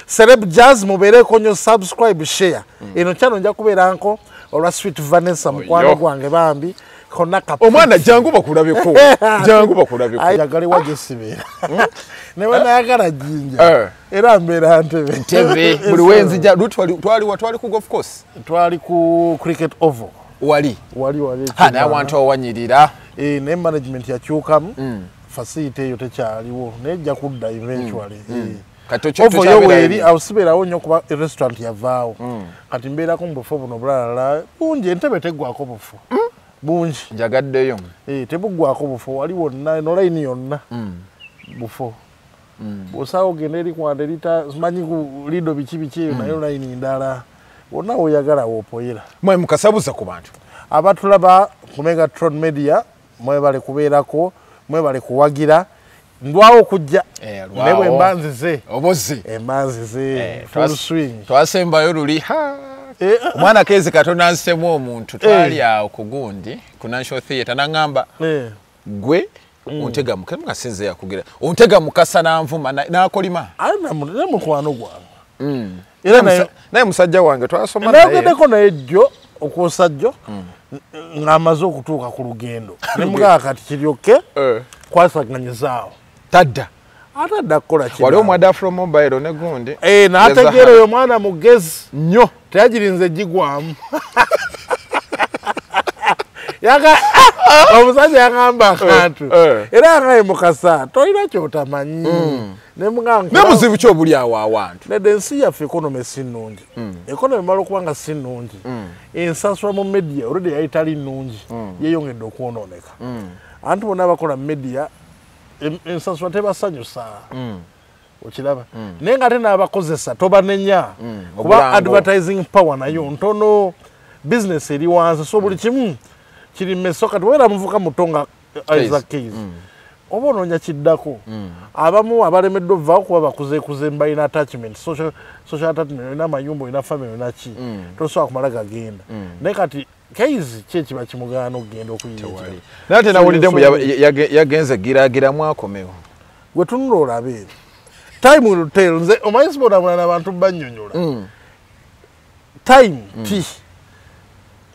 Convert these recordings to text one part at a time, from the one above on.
Celeb Jazz mubere konyo subscribe share. Eno channel nja kuberanko olwa Sweet Vanessa mukwano gwange bambi kona kapo. Omwana jangu bakulabeko. Jangu bakulabeko. Ayagali waje sibera. Ne wana yagala jinja. Era mbera ntebe. Ntebe buli wenzi ja twali ku golf course. Twali ku cricket oval. Wali. Ha na want owanyirira. Ne management ya chukamu. Facility yote kyaliwo. Nejja kudda eventually. Ovo yoweri awusiberawo nnyo kuba restaurant yavaawo. Kati mbeera ku mbufu buno bulala bungi entebe teggwako bufu. Bungi. Njagaddeyo. Tebuggwako bufu wali wonna eno layini yonna. Bufu. Bw'osaawa ogenda eri kwanda erita simanyi ku lido biki eyo nayo layini ndala. Wonna oyagala w'opoyera. Mwe mukasabuza ku bantu. Abatulaba ku Megatron Media mwebale kubeerako mwebale kuwagira. Ndwawo kujja nebwe mbanzize obozi embanzize full swing twasembayo luli ha omwana kezi katona nsemu omuntu twali awo kugundi ku National Theatre nangamba gwe untega mukema sinze yakugira untega Mukasa nanvuma nakolima ana mukwano gwange era naye musajja wange twasoma naye nagedeko naye jjo okusajjo ngamaze okutuuka ku lugendo nemugaa kati kiryoke kwasaganyizaawo tadda atadda kukola ki wali omwada from mobile ne gundi n'ategeera oyo mwana mugezi nnyo teyagirinze gigwamu omusajja yagamba akantu era ngaye Mukasa tolina kyotamanyi nebuzibu ki obuli awo awantu nedde ensi yaffe ekonomi si nnungi ekonomi emala okuba nga si nnungi ensasula mu media olwedde yayitali nnungi yeeyongedde okwonooneka anti bonna abakola media ensasula tebasanyusa okiraba naye nga ate n'abakozesa tobanenya kuba advertising power nayo ntono business eri wansi so buli kimu kiri mmeso kati wera muvuka mutonga Isaac Keys oba onoonya kiddako abamu abalemeddwa ovaawo kuba bakuzeekuze mbalina attachment social attachment olina amayumba olina family olina ki tosobola kumala gagenda naye kati Keys kyekiba kimugaana okugenda okuyingira naye ate nawuliddemu yagenze giraagira mwakomewo gwe tunula olabe time will tell nze omanyi sibonamulana abantu bannyonnyola time ti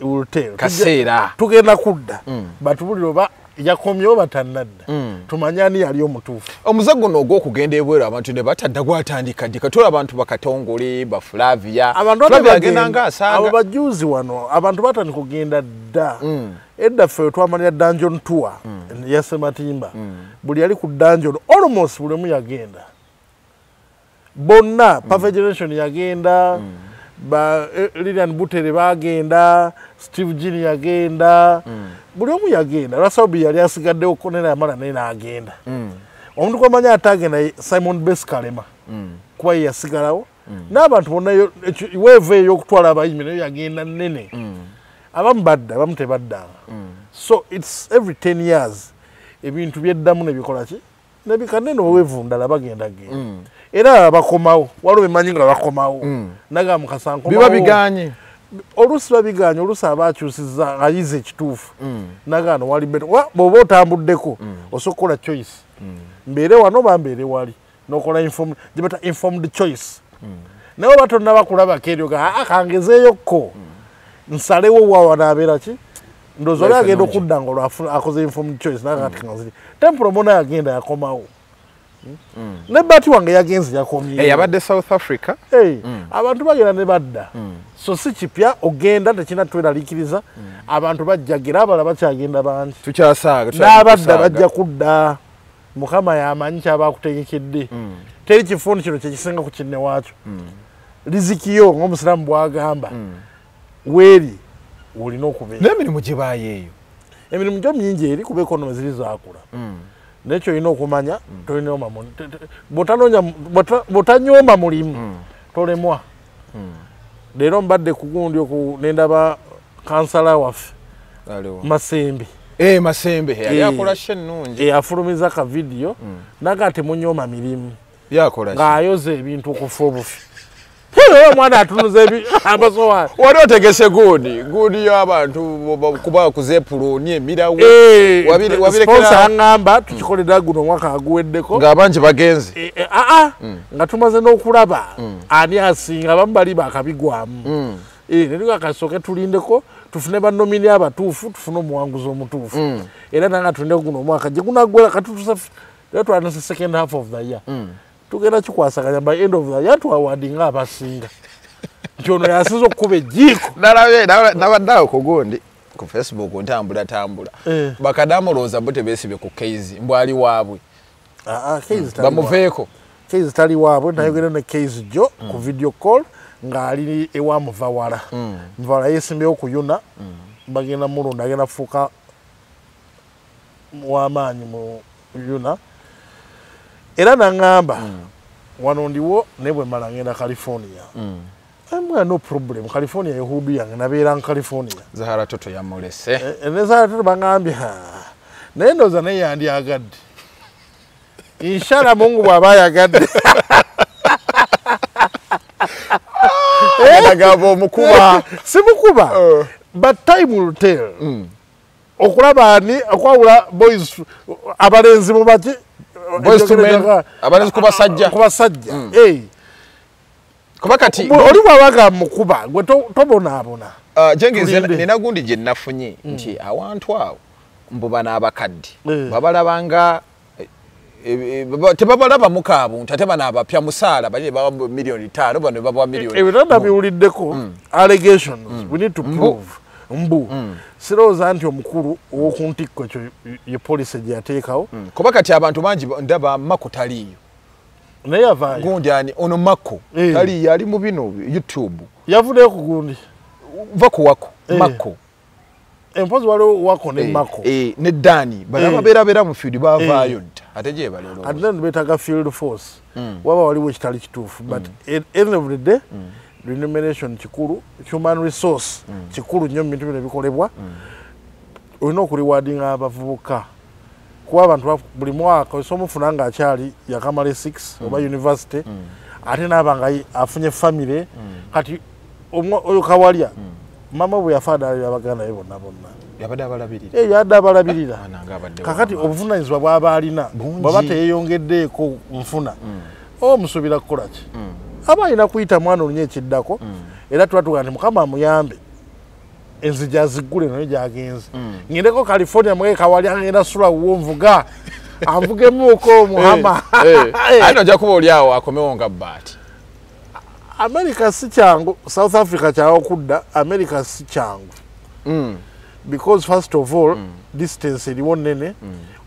will tell kaseera tugenda kudda batubulire oba yakomyewo batannadda tumanye ani yali omutuufu omuze guno ogw'okugenda ebweru abantu ne batadda gwatandika ddi katola abantu bakatongole bafulavia agenda ng'asaaga abo bajuzi wano abantu batandika kugenda dda edda ffe twamalira dungeon tour ya Sematimba buli yali ku dungeon almost buli omu yagenda bonna Perfect Generation yagenda Lilian Butere bagenda Steve Gini yagenda buli omu yagenda Rasobi yali asigaddewo konera yamala naye n'agenda omuntu gwamanya atagenda Simon Beskalema kuba ye yasigalawo n'abantu bonna weeva ey'okutwala abayimi nayo yagenda nnene abamu badda abamu tebaddanga so it's every 10 years ebintu byeddamu nebikola ki nebikanene oweevu ndala bagenda genda era bakomawo waliwo emanyi nga bakomawo naga Mukasa nkomawo biba biganye olusi babiganye olusi abakyusiza ayize ekituufu nagano wali beto bw'oba otambuddeko osobola okukola choice mbeere wano bambeere wali n'okola informed choice naye oba tonna bakulabako eryo kangezeeyokko nsalewo waawa naabeera ki ndowooza oli agenda okudda nga akoze informed choice naga kati kanziri tempuro mona yagenda yakomawo ne bati wange yagenze yakomye yabadde South Africa abantu bagenda ne badda so si kipya ogenda tekina tweraliikiriza abantu bajjagira abala bakyagenda bangi tukyasaaga n'abadda bajja kudda Mukama yamanyi kyabakutegekedde teri kifuuni kino kyekisinga ku kinne waakyo lizikiyo ng'omusiraamu bwagamba weeri olina okubeera n'emirimu gye baayeeyo emirimu gyo mingi eri kuba ekonomi ziri zaakula nekyo olina okumanya bw'otanyooma mulimu tolemwa leero mbadde ku gundi nendaba kansala waffe Masembe Masembe yali akola nnungi afulumiza ka vidiyo naga temunyooma mirimu ng'ayoza ebintu okufa obufi Mwana atunuze abasowa. Wali otegese gudi y'abantu kuba kuzepuloni emirawe. Wabire sponsor ngamba tukikolera guno mwaka aguweddeko. Ng'abangi bagenze. Nga tumaze n'okulaba ani asinga bambali bakabigwamu. Ndio kasoke tulindeko tufune ba nomini abatuufu tufune omuwanguzi omutuufu. Era nanga tulinde guno mwaka je kunagwera katutusa that was the second half of the year. Tugenda kikwasaganya by end of the year to awardinga abasinga. Kyono yasizo okube jiko. Nabaddawo ku gundi ku Facebook ntambula. Bakadamuloza bote besibe ku case mbwali waabwe. Case tali. Bamuveeko. Case tali waabwe nayogera ne case jo ku video call ngali ewa muvawala. Muvawala yesimbeyo kuyuna bagenda mulunda agenda fuka wamaanyi mu yuna. Era nangamba wano ndiwo nebwe mala ngenda California. No problem. California yehudu yange nabeera mu California. Zahara toto ya molese. Zahara toto bangambye nendoza naye yandiyagadde. Inshallah Mungu bw'aba yagadde. Nagamba omukuba. Si mukuba. But time will tell. Okulaba ani okwawula boys abalenzi mu baki boys to men abalenzi kubasajja. Kuba kati oli bwabaga mukuba gwe tobonaabona. Jerkins nina gundi gye nafunye nti awantu awo mbuba n'abakadde babalabanga tebabalaba mukaabo ntate bana abapya musaala bali baba million 5 bano baba million. Ebitanda biwuliddeko allegations we need to prove. Siroza anti omukulu owokuntikko ekyo ye police gye yateekawo. Kuba kati abantu bangi ndaba Mako taliyo. Naye avaayo. Gundi ani ono Mako taliyo ali mu bino YouTube. Yavudeyo ku gundi. Vako wako Mako. Empozi waliwo wako ne Mako. Ne Dani babeera mu field bavaayo dda. Ate gye balero. And then betaga field force. Waba waliwo kitali kituufu. But at the end of the day remuneration kikulu, human resource kikulu nnyo mu bintu bino bikolebwa. Olina okuliwadinga abavubuka. Kuba abantu buli mwaka osomufuna nga akyali yakamale 6 oba university ate n'abanga afunye family kati oyo kawalya mama bwe yafaadala yabagana ye bonna. Yabadde abalabirira. Yadde abalabirira. Kakati obuvunaanyizibwa bw'aba alina bw'aba teyeeyongeddeeko nfuna omusuubira kukola ki? Aba alina kuyita mwana olunye ekiddako era twatuga nti Mukama amuyambe enzija ziggule naye gyagenze. Ngendeko California mwe kawali agenda sula wonvuga avugemuuko Muhama. Ano ojja kuba oli awo akomewo nga bbaati. America si kyangu, South Africa kyawo kudda, America si kyangu. Because first of all distance eriwo nnene,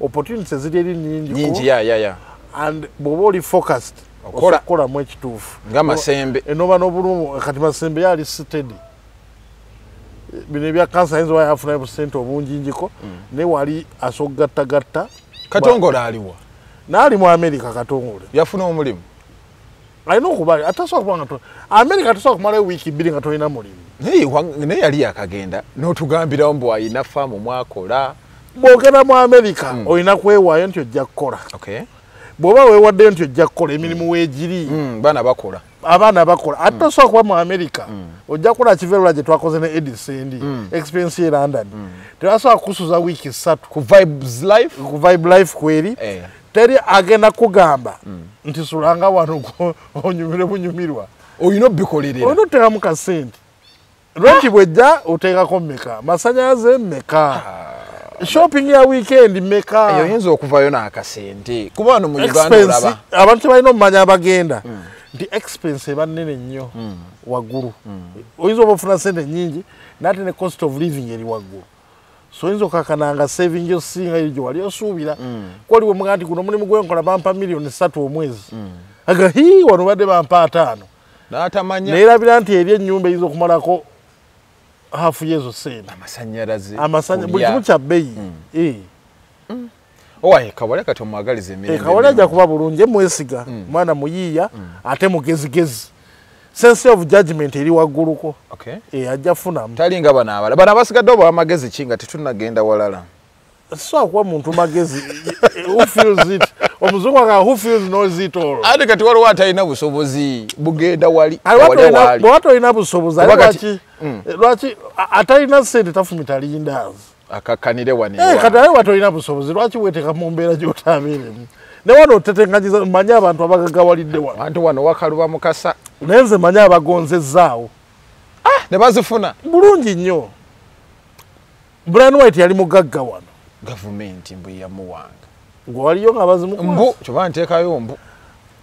opportunities ziri eri nnyingi. Yeah. And bw'oba oli focused okola mu ekituufu. Nga Masembe. Enoba n'obulumu kati Masembe yali steady. Bino ebya kansa ayinza oba yafuna busente obunginjiko naye wali asogattagatta. Katongole aliwa? N'ali mu America Katongole. Yafuna omulimu? Alina okuba atasobola kuba nga America atasobola kumalayo wiiki 2 nga tolina mulimu. Naye yali yakagenda n'otugambirawo mbu alina faamu mwakola. Bw'ogenda mu America olina kwewaayo nti ojja kukola. Bw'oba weewaddeyo nti ojja kukola emirimu weegiri. Abaana bakola. Ate tosobola kuba mu America ojja kukola kiveerula gye twakoze ne Edison experience ye London. Tebasobola kusuza wiiki 3 ku Vibe Life kweri. Teri agenda kugamba nti sulanga wano onyumire bunyumirwa. Oyina obikolerera. Oyina oteekamu kasente. Renti bwejja oteekako mmeka. Masannyalaze mmeka. Shopping ya weekend mmeka. Eyo oyinza okuvaayo n'akasente. Kuba wano mu Uganda olaba. Abantu tebalina omumanya abagenda. Nti expense eba nnene nnyo waggulu. Oyinza oba ofuna sente nnyingi nate ne cost of living eri waggulu. So oyinza okakananga saving yosinga eyo gye wali osuubira. Kwaliwo muga nti guno mulimu gwenkola bampa million 3 omwezi. Aga wano badde bampa 5. N'atamanya. Neerabira nti eri ennyumba eyinza okumalako hafu yezo sente. Amasannyalaze. Buli kimu kya bbeeyi. Owaye Kawale kati omwagaliza emirimu. Kawale ajja kuba bulungi mwesiga. Mwana muyiiya ate mugezigezi. Sense of judgment eri wagguluko. Okay. Ajja funamu. Talinga bana abala. Bana basigadde oba amagezi kinga tetunagenda walala. so kwa muntu magezi who feels it omuzungu aka who feels knows it all ate kati waliwo atalina busobozi bugenda wali wato ina busobozi lwaki atalina sente tafumita lindazi akakanire wani kati wato ina busobozi lwaki weteka mu mbeera gy'otabeeremu ne wano otetenganyiza manya abantu abagagawalidde wano abantu wano wakaluba Mukasa nenze manya abagonzezzaawo ne bazifuna bulungi nnyo Brian White yali mugagga wano gavumenti mbu yamuwanga gwe waliyo nga bazimukwasa mbu kyoba nteekayo mbu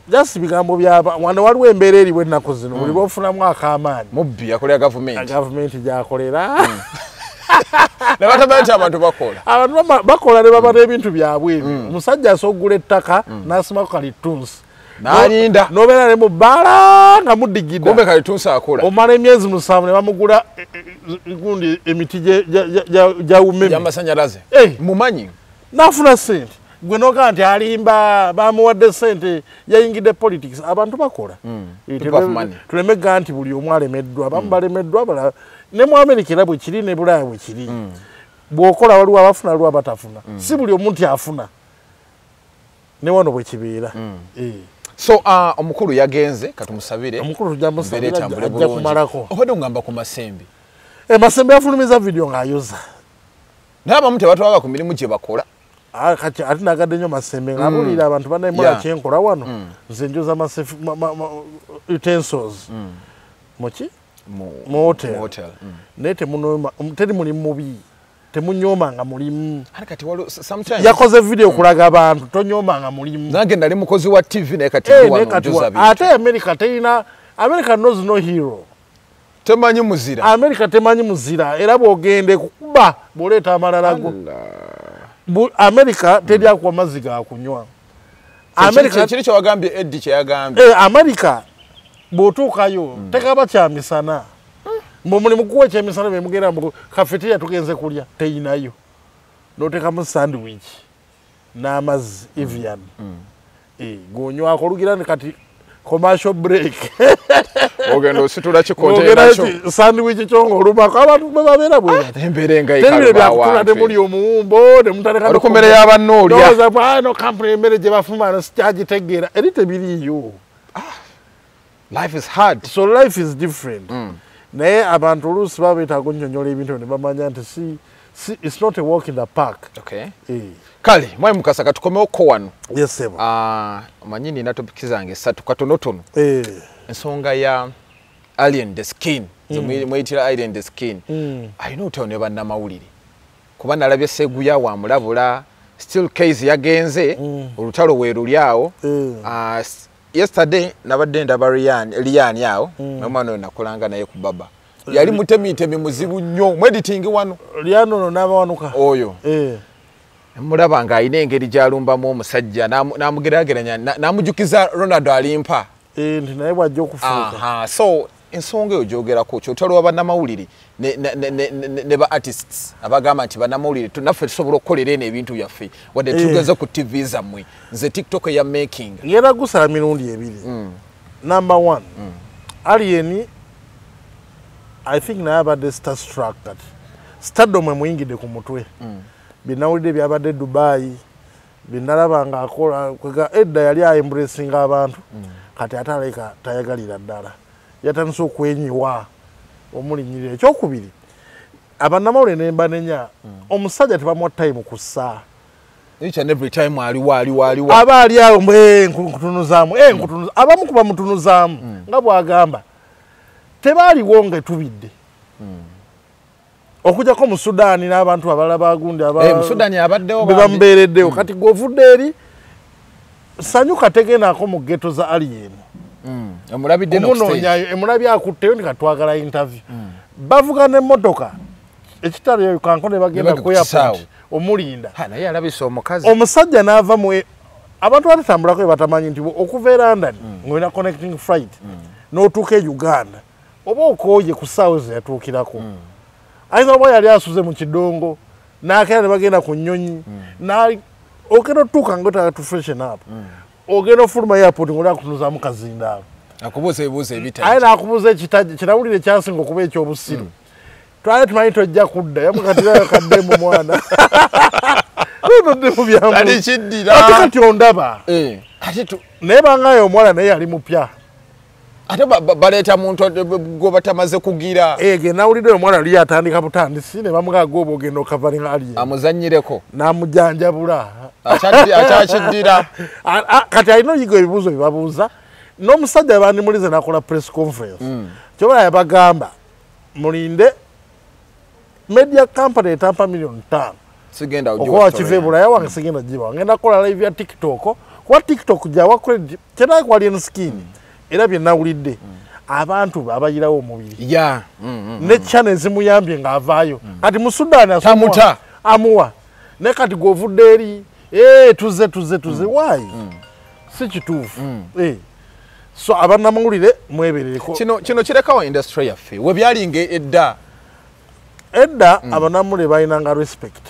just bigambo byaba wano waliwo embeera eriwo ennaku zino buli lwofunamu akaamaanyi mubbi akolera gavumenti gyakolera nebatamanyi nti abantu bakola abantu bakola ne baba n'ebintu byabwe ebyo omusajja asoggula ettaka n'asimako kalitunsi n'alinda n'obeera ne mu bbaala nga muddigida kumbe kalitunsi akola omala emyezi 7 ne bamugula gundi emiti gya umeme y'amasanyalaze mumanyi n'afuna sente gwe noga nti alimba bamuwadde sente yayingidde politics abantu bakola tulemega nti buli omu alemeddwa abamu balemeddwa bala ne mu Amerika era bwe kiri ne Bulaaya bwe kiri bw'okola waliwo abafuna waliwo abatafuna si buli omuntu afuna ne wano bwe kibeera so omukulu yagenze katumusabire omukulu tujjamusabire ajja kumalako obadde ngamba ku Masembe Masembe yafulumiza video ng'ayoza naye abamu tebatwala ku mirimu gye bakola kati ate nagadde nnyo Masembe ng'abuulira abantu bannayimula kyenkola wano nze njoza utensils muki mu hotel naye teri mulimu mubi temunyoomanga mulimu yakoze video kulaga abantu tonyoomanga mulimu nange nali mukozi wa TV naye kati ate America terina America knows no hero temanyi muzira America temanyi muzira era bw'ogende kukuba bw'oleeta amalalago America teri akuwa mazzi ga kunywa America kiri kyewagambye Eddie kyeyagambye America bw'otuukayo tekaba kyamisana mulimu kuwa ekyemisana be mugenda mu cafeteria tugenze kulya teyinayo n'oteekamu sandwich n'amazzi Evian gw'onywako olugira kati commercial break ogenda ositula kikontena kyo sandwich kyo ng'olumako abantu bwe babeera embeera bwekatula ne muli omuwumbo ne mutaleka oli ku mmere y'abanno olya bwano kampuni emmere gye bafumana sikyagitegeera eri tebiriiyo life is hard so life is different naye abantu oluusi baba beetaaga onnyonnyola ebintu ne bamanya nti it's not a walk in the park kale mwayi Mukasa katukomeko wano omanyi nina topiki zange 3 katonotono ensonga ya alien the skin mweyitira alien the skin alina oteo ne bannamawulire kuba nalabye Seguya wamulabula still case yagenze olutalo weerulyawo yesterday nabadde ndaba Liyani awo nomwana oyo nakolanga naye ku baba yali mutemitemi muzibu nnyo mwediting wano Liyani ono n'abawanuka oyo mulaba ng'alina engeri gy'alumbamu omusajja n'amugeraageranya n'amujukiza Ronaldo alimpa nti naye bw'ajja okufuuka so ensonga eyo gyogerako kyotalo wa bannamawulire ne ba artists abagamba nti bannamawulire naffe tusobola okukolera eno ebintu byaffe wadde tugenze ku TV zammwe nze TikTok ya making ngenda gusala mirundi ebiri number 1 Alien I think naye abadde starstruck kati stardom emuyingidde ku mutwe binawulidde byabadde Dubai binalaba ng'akola kwega edda yali embracinga abantu kati ate aleka tayagalira ddala yatandise okwenyiwa omulinyirira ekyokubiri abannamawulire nemba nenya omusajja tebamuwa time ku ssaawa each and every time aliwo aba ali awo nkutunuzaamu abamu kuba mutunuzaamu nga bw'agamba tebaaliwo ngetubidde okujjako mu Sudaani n'abantu abalala bagundi bebamubeereddewo kati gw'ovudde eri sanyuka tegendaako mu ghetto za Alien omunoonyayo emulabye akutteyo ni katwagala interview bavuga n'emmotoka ekitalo kanko ne bagenda ku airport omulinda naye alabise omukazi omusajja n'ava mu abantu batatambulako batamanyi nti okuva e London ng'olina connecting flight n'otuuka e Uganda oba okooye ku ssaawa ze yatuukirako ayinza oba yali asuze mu kidongo n'akeera ne bagenda ku nnyonyi ogenda otuuka ng'otaka freshen up ogenda ofuluma airport ng'oli akutunuzaamu kazindaalo akubuuza ebibuuzo ebitali aye n'akubuuza kinawulire kyasinga okuba ekyobusiru twali tumanyi tojja kudda yamukatirayo kadde mu mwana ali kiddira ate kati ondaba ate naye bangayo omwana naye yali mupya ate baleeta muntu gwe batamaze kugira ge nawulidde omwana yali yatandika butandisi ne bamugaga oba ogenda okavalinga ali amuzanyireko n'amujanjabula akyakiddira kati alina oyiga ebibuuzo bye babuuza n'omusajja bandimulize nakola press conference kyobala yabagamba mulinde media company etampa $5,000,000 sigenda okuba kiva ebulaya wange sigenda giba ngenda kukola live ya tiktok kuba tiktok gyawa credit kyenaye ku alien skin era bye nawulidde abantu abayirawo omubiri ne channel ezimuyambye ng'avaayo kati mu Sudan amuwa ne kati gw'ovudde eri tuze waayi si kituufu so abannamawulire mweberereko kino kirekawo industry yaffe we byalinga edda abannamawulire balinanga respect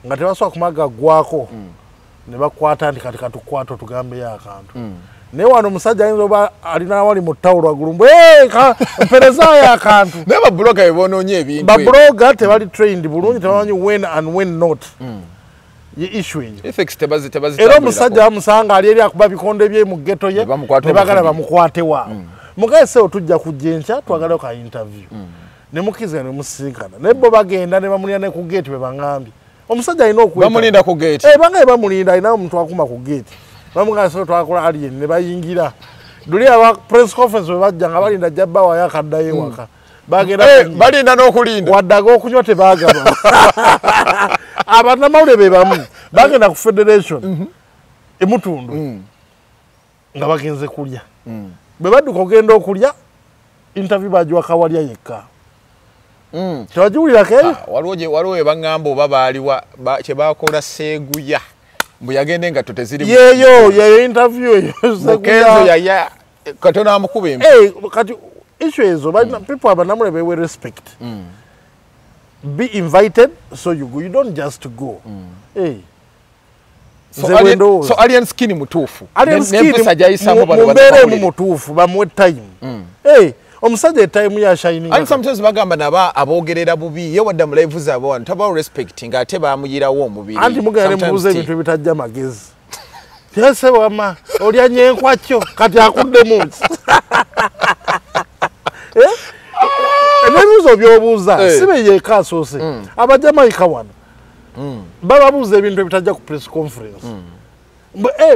nga tebasobola kumaga gwako ne bakwata nti kati katukwata otugambeyo akantu naye wano omusajja ayinza oba alina wali mu ttawulo agulumbu mperezayo akantu naye babuloga bebonoonye ebintu babuloga tebali trained bulungi tebamanyi when and when not ye issue eyo era omusajja bamusanga ali eri akuba bikonde bye mu ghetto ye ne bagala bamukwate waawo mugaesewo tujja kujja enkya twagalayo ka interview ne mukiza ne musinkana naye bo bagenda ne bamulina ne ku gate be bangambye omusajja alina bamulinda ku gate bangaye bamulinda alina omuntu akuma ku gate bamugasa twakola alien ne bayingira duli aba press conference we bajja nga balinda jabba wa yakaddayo waka bagenda balinda n'okulinda waddaga okunywa tebagaba abannamawulire be bamu bagenda ku federation emutundu nga bagenze kulya bwe badduka ogenda okulya interview bagiwa kawalya yekka tewagiwulirako eyo waliwo ebagamba oba baaliwa kyebakola seeguya mbu yagende nga toteziri yeyo interview eyo mukenzo yaya katono amukuba kati issue ezo people abannamawulire bewe respect be invited so you go, you don't just go so alien skin mutuufu n'empisa gyayisamu mumbeeremu mutuufu bamuwe time omusajja etime ya shining and sometimes bagamba naba abogerera bubi ye wadda mu live zabo wano taba respecting ate bamuyirawo omubiri anti mugere mubuze ebintu ebitajja magezi tese wama olya nyenkwakyo kati akudde munsi ebibuuzo by'obuuza sibe yekasoose abajamaika wano bababuuza ebintu ebitajja ku press conference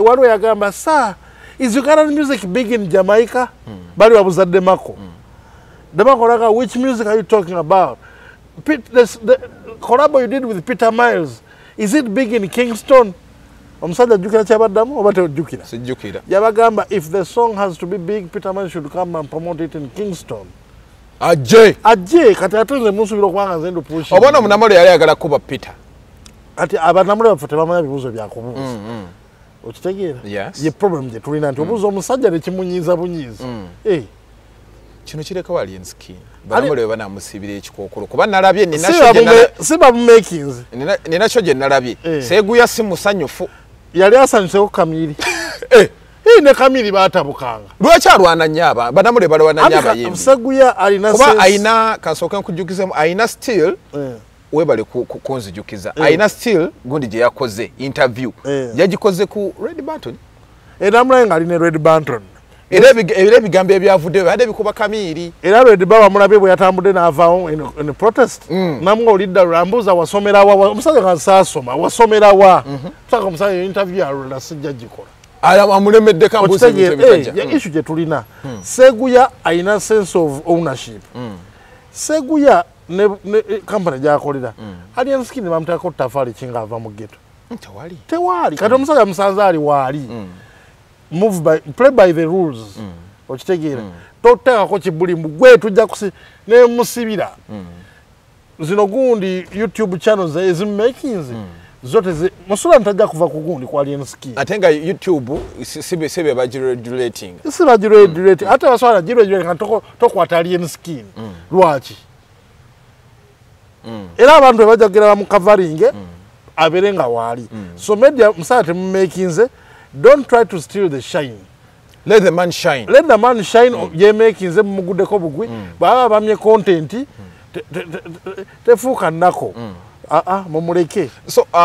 waliwo yagamba sa is Ugandan music big in Jamaica bali babuuza Demako Demako which music are you talking about the collab you did with Peter Miles is it big in Kingston omusajja jukira kyabaddamu oba tejukira sijukira yabagamba if the song has to be big Peter Miles should come and promote it in Kingston ajje kati atunze musubira okubanga nze ndu push obona munamalo yali agala kuba Peter ati abannamawulire baffe tebamanya bibuuzo byakubuuza okitegeera ye problem gye tulina nti obuuza omusajja nekimunyiiza bunyiiza kino kireka alien skin banamulire banamusibira ekikookolo kuba nalabye si bamumakings ninakyo gye nalabye seeguya si musanyufu yali asanyuseko kamiri ne kamiri batabukanga lwaki alwana nnyo banamulire balwana nnyo abayimbi seguya alina kuba ayina kasooke nkujjukizemu ayina still webale kunzijukiza ayina still gundi gye yakoze interview yagikoze ku Red Button namulaye nga alina Red Button era ebigambo ebyavuddeyo bade bikuba kamiri era Red Button bamulabye bwe yatambudde n'avaawo in protest namuga olidda lulambuuza wasomerawa omusajja nga nsaasoma wasomerawa musaka omusajja interview yalula sijja gikola amulemedde kambuuza issue gye tulina seguya ayina sense of ownership seguya ne kampani gyakolera alien skin bamuteekako ttafaali kinga ava mu ghetto tewali kati omusajja musanze ali waali play by the rules okitegeera toteekako kibulimbu gwe tujja nemusibira zino gundi YouTube channels ezimumakings zote musula ntajja kuva ku gundi ku alien skin ate nga YouTube sibe bagiregulating ate basobola giregulating nga tokwata alien skin lwaki era abantu bajja kugera bamukavaringe abeere nga waali so media musala temumakinze don't try to steal the shine let the man shine ye makinze mumuguddeko bugwi baba bamye content tefuuka nnako mumuleke so